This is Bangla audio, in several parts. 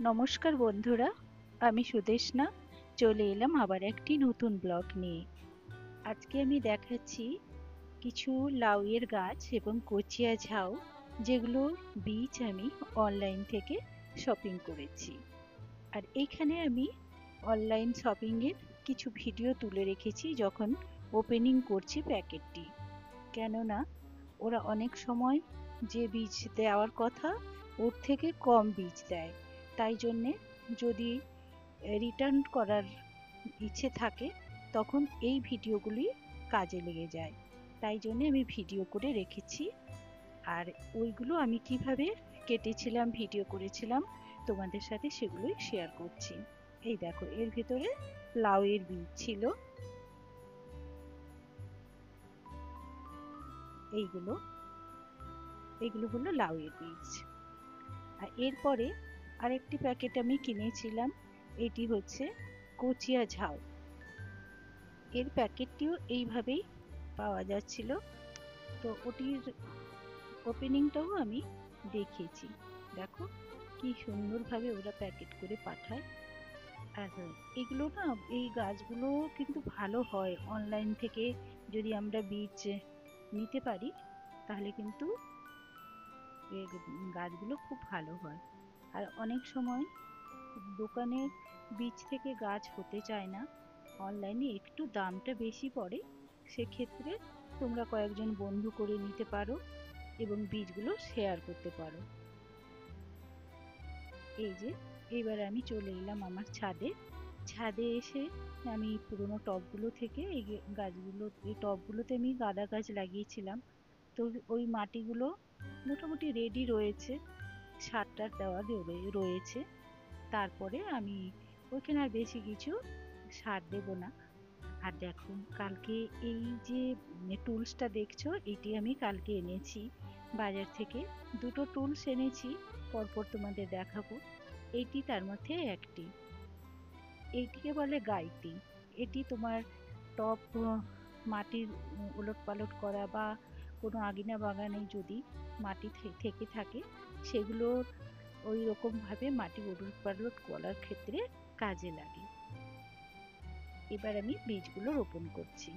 নমস্কার বন্ধুরা, আমি সুদেশনা চলে এলাম আবার একটি নতুন ব্লগ নিয়ে। আজকে আমি দেখাচ্ছি কিছু লাউয়ের গাছ এবং কচিয়া ঝাউ, যেগুলোর বীজ আমি অনলাইন থেকে শপিং করেছি। আর এইখানে আমি অনলাইন শপিংয়ের কিছু ভিডিও তুলে রেখেছি যখন ওপেনিং করছি প্যাকেটটি, কেননা ওরা অনেক সময় যে বীজ দেওয়ার কথা ওর থেকে কম বীজ দেয়। তাই জন্যে যদি রিটার্ন করার ইচ্ছে থাকে তখন এই ভিডিওগুলি কাজে লেগে যায়। তাই জন্যে আমি ভিডিও করে রেখেছি, আর ওইগুলো আমি কিভাবে কেটেছিলাম, ভিডিও করেছিলাম তোমাদের সাথে সেগুলোই শেয়ার করছি। এই দেখো, এর ভিতরে লাউয়ের বীজ ছিল, এইগুলো এইগুলো হলো লাউয়ের বীজ। আর এরপরে আরেকটি প্যাকেট আমি কিনেছিলাম, এটি হচ্ছে কচিয়া ঝাউ। এর প্যাকেটটিও এইভাবেই পাওয়া যাচ্ছিল, তো ওটির ওপেনিংটাও আমি দেখিয়েছি। দেখো কি সুন্দরভাবে ওরা প্যাকেট করে পাঠায়। আর এগুলো না, এই গাছগুলো কিন্তু ভালো হয়। অনলাইন থেকে যদি আমরা বীজ নিতে পারি তাহলে কিন্তু এর গাছগুলো খুব ভালো হয়। আর অনেক সময় দোকানের বীজ থেকে গাছ হতে চায় না, অনলাইনে একটু দামটা বেশি পড়ে, সেক্ষেত্রে তোমরা কয়েকজন বন্ধু করে নিতে পারো এবং বীজগুলো শেয়ার করতে পারো। এই যে, এবার আমি চলে এলাম আমার ছাদে। ছাদে এসে আমি পুরোনো টবগুলো থেকে এই টবগুলোতে আমি গাঁদা গাছ লাগিয়েছিলাম, তো ওই মাটিগুলো মোটামুটি রেডি রয়েছে, সার টার দেওয়া রয়েছে। তারপরে আমি ওইখানে আর বেশি কিছু সার দেব না। আর দেখো, কালকে এই যে টুলসটা দেখছো, এটি আমি কালকে এনেছি বাজার থেকে। দুটো টুলস এনেছি, পরপর তোমাদের দেখাবো। এটি তার মধ্যে একটি, এইটিকে বলে গাইতি। এটি তোমার টব মাটির ওলট পালট করা বা কোনো আঙিনা বাগানে যদি মাটি থেকে থাকে সেগুলোর ওই রকম ভাবে মাটি ওলট পালট করার ক্ষেত্রে কাজে লাগে। এবার আমি বীজগুলো রোপণ করছি।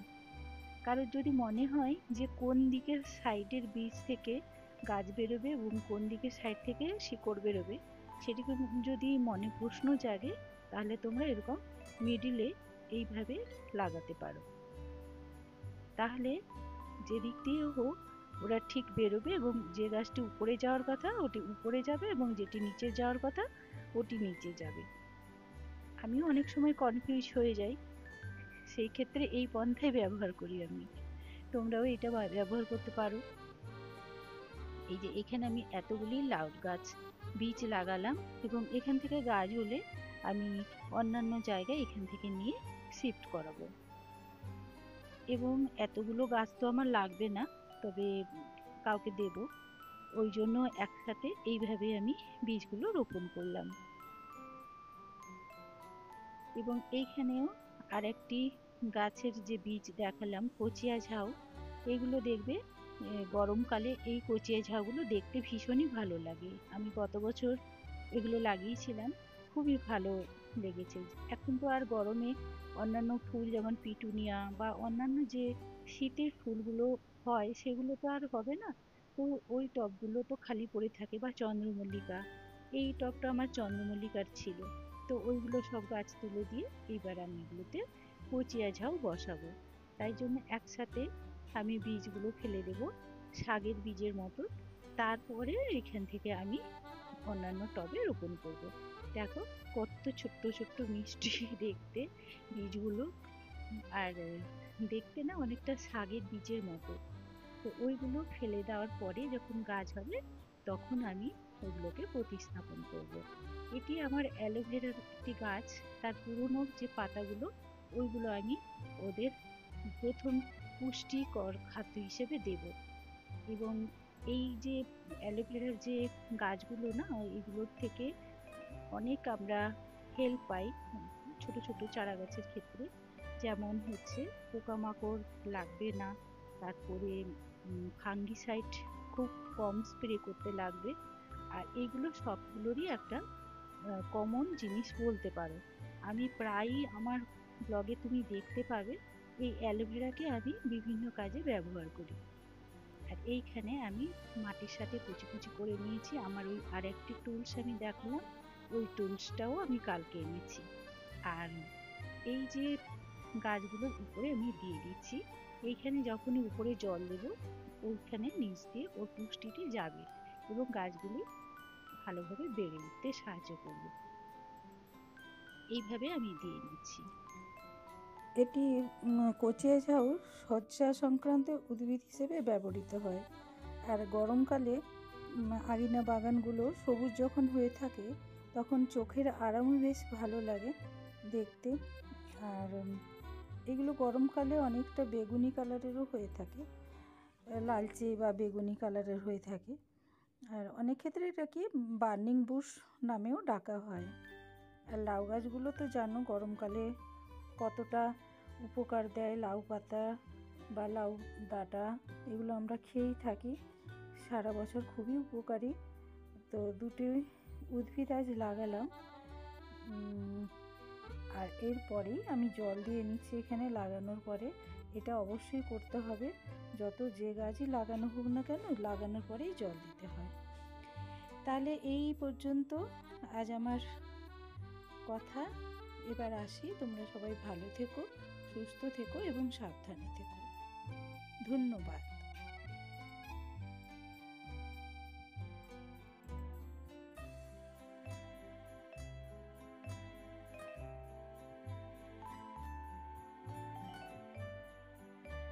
কারোর যদি মনে হয় যে কোন দিকের সাইডের বীজ থেকে গাছ বেরোবে এবং কোন দিকের সাইড থেকে শিকড় বেরোবে, সেটিকে যদি মনে প্রশ্ন জাগে, তাহলে তোমরা এরকম মিডিলে এইভাবে লাগাতে পারো। তাহলে যে দিক দিয়ে হোক ওরা ঠিক বেরোবে এবং যে গাছটি উপরে যাওয়ার কথা ওটি উপরে যাবে এবং যেটি নিচে যাওয়ার কথা ওটি নিচে যাবে। আমিও অনেক সময় কনফিউজ হয়ে যাই, সেই ক্ষেত্রে এই পন্থাই ব্যবহার করি আমি। তোমরাও এটা ব্যবহার করতে পারো। এই যে এখানে আমি এতগুলি লাউ গাছ বীজ লাগালাম এবং এখান থেকে গাছ হলে আমি অন্যান্য জায়গায় এখান থেকে নিয়ে শিফট করাবো। এবং এতগুলো গাছ তো আমার লাগবে না, তবে কাউকে দেব, ওই জন্য একসাথে এইভাবে আমি বীজগুলো রোপণ করলাম। এবং এইখানেও আরেকটি গাছের যে বীজ দেখালাম, কচিয়া ঝাউ, এগুলো দেখবে গরমকালে এই কচিয়া ঝাউগুলো দেখতে ভীষণই ভালো লাগে। আমি গত বছর এগুলো লাগিয়েছিলাম, খুবই ভালো লেগেছে। এখন তো আর গরমে অন্যান্য ফুল যেমন পিটুনিয়া বা অন্যান্য যে শীতের ফুলগুলো হয় সেগুলো তো আর হবে না, তো ওই টবগুলো তো খালি পড়ে থাকে। বা চন্দ্রমল্লিকা, এই টবটা আমার চন্দ্রমল্লিকার ছিল, তো ওইগুলো সব গাছ তুলে দিয়ে এবার আমি এগুলোতে কচিয়া ঝাউ বসাবো। তাই জন্য একসাথে আমি বীজগুলো ফেলে দেব শাকের বীজের মতো, তারপরে এখান থেকে আমি অন্যান্য টবে রোপণ করব। দেখো কত ছোট্ট ছোট্ট মিষ্টি দেখতে বীজগুলো, আর দেখতে না অনেকটা শাকের বীজের মতো। তো ওইগুলো ফেলে দেওয়ার পরে যখন গাছ হবে তখন আমি ওগুলোকে প্রতিস্থাপন করব। এটি আমার অ্যালোভেরার একটি গাছ, তার পুরনো যে পাতাগুলো ওইগুলো আমি ওদের প্রথম পুষ্টিকর খাদ্য হিসেবে দেব। এবং এই যে অ্যালোভেরার যে গাছগুলো না, এগুলোর থেকে অনেক আমরা হেল্প পাই ছোট ছোট চারা গাছের ক্ষেত্রে। যেমন হচ্ছে পোকামাকড় লাগবে না, তারপরে ফাঙ্গিসাইড খুব কম স্প্রে করতে লাগবে। আর এইগুলো সবগুলোরই একটা কমন জিনিস বলতে পারো। আমি প্রায়ই আমার ব্লগে তুমি দেখতে পাবে এই অ্যালোভেরাকে আমি বিভিন্ন কাজে ব্যবহার করি। আর এইখানে আমি মাটির সাথে কুচি কুচি করে নিয়েছি। আমার ওই আরেকটি টুলস আমি দেখালাম, ওই টুলসটাও আমি কালকে এনেছি। আর এই যে গাছগুলোর উপরে আমি দিয়ে দিচ্ছি, এইখানে যখনই উপরে জল দেবো ওইখানে নিচ দিয়ে ওর পুষ্টিটি যাবে এবং গাছগুলি ভালোভাবে বেড়ে উঠতে সাহায্য করবে। এইভাবে আমি দিয়ে নিচ্ছি। এটি কচিয়া ঝাউ শয্যা সংক্রান্ত উদ্ভিদ হিসেবে ব্যবহৃত হয়। আর গরমকালে আঙিনা বাগানগুলো সবুজ যখন হয়ে থাকে তখন চোখের আরামও বেশ ভালো লাগে দেখতে। আর এগুলো গরমকালে অনেকটা বেগুনি কালারেরও হয়ে থাকে, লালচে বা বেগুনি কালারের হয়ে থাকে। আর অনেক ক্ষেত্রে এটাকে বার্নিং বুশ নামেও ডাকা হয়। আর লাউ গাছগুলো তো জানো গরমকালে কতটা উপকার দেয়। লাউ পাতা বা লাউ ডাঁটা এগুলো আমরা খেয়েই থাকি, সারা বছর খুবই উপকারী। তো দুটি উদ্ভিদ আজ লাগালাম। আর এরপরেই আমি জল দিয়ে নিচ্ছি এখানে লাগানোর পরে। এটা অবশ্যই করতে হবে, যত যে গাছই লাগানো হোক না কেন লাগানোর পরেই জল দিতে হয়। তাহলে এই পর্যন্ত আজ আমার কথা। এবার আসি, তোমরা সবাই ভালো থেকো, সুস্থ থেকো এবং সাবধানে থেকো। ধন্যবাদ।